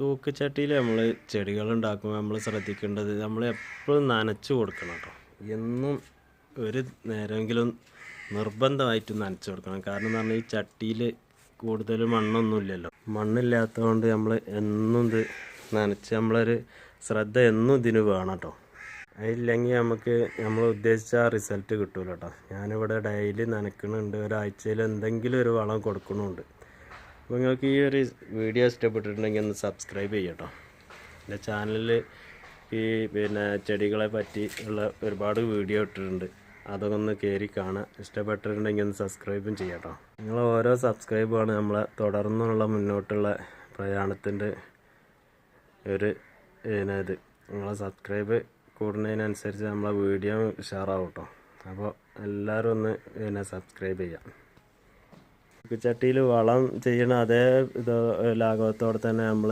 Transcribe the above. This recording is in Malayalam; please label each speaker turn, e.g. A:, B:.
A: തൂക്കുചട്ടിയിൽ നമ്മൾ ചെടികളുണ്ടാക്കുമ്പോൾ നമ്മൾ ശ്രദ്ധിക്കേണ്ടത് നമ്മൾ എപ്പോഴും നനച്ച് കൊടുക്കണം കേട്ടോ. എന്നും ഒരു നേരമെങ്കിലും നിർബന്ധമായിട്ടും നനച്ച് കൊടുക്കണം. കാരണം എന്ന് പറഞ്ഞാൽ ഈ ചട്ടിയിൽ കൂടുതൽ മണ്ണൊന്നുമില്ലല്ലോ. മണ്ണില്ലാത്തതുകൊണ്ട് നമ്മൾ എന്നും ഇത് നനച്ച് നമ്മളൊരു ശ്രദ്ധ എന്നും ഇതിന് വേണം കേട്ടോ. അതില്ലെങ്കിൽ നമുക്ക് നമ്മൾ ഉദ്ദേശിച്ച റിസൾട്ട് കിട്ടൂല കേട്ടോ. ഞാനിവിടെ ഡെയിലി നനയ്ക്കുന്നുണ്ട്, ഒരാഴ്ചയിൽ എന്തെങ്കിലും ഒരു വളം കൊടുക്കണമുണ്ട്. അപ്പോൾ നിങ്ങൾക്ക് ഈ ഒരു വീഡിയോ ഇഷ്ടപ്പെട്ടിട്ടുണ്ടെങ്കിൽ ഒന്ന് സബ്സ്ക്രൈബ് ചെയ്യട്ടോ. എൻ്റെ ചാനലിൽ ഈ ചെടികളെ പറ്റി ഉള്ള ഒരുപാട് വീഡിയോ ഇട്ടിട്ടുണ്ട്, അതൊക്കെ ഒന്ന് കയറി കാണാം. ഇഷ്ടപ്പെട്ടിട്ടുണ്ടെങ്കിൽ ഒന്ന് സബ്സ്ക്രൈബും ചെയ്യട്ടോ. നിങ്ങൾ ഓരോ സബ്സ്ക്രൈബാണ് നമ്മളെ തുടർന്നുള്ള മുന്നോട്ടുള്ള പ്രയാണത്തിൻ്റെ ഒരു ഇത്. നിങ്ങളെ സബ്സ്ക്രൈബ് കൂടുന്നതിനനുസരിച്ച് നമ്മളെ വീഡിയോ ഉഷാറാവും കേട്ടോ. അപ്പോൾ എല്ലാവരും ഒന്ന് സബ്സ്ക്രൈബ് ചെയ്യാം. ചട്ടിയിൽ വളം ചെയ്യണ അതേ ലാഘവത്തോടെ തന്നെ നമ്മൾ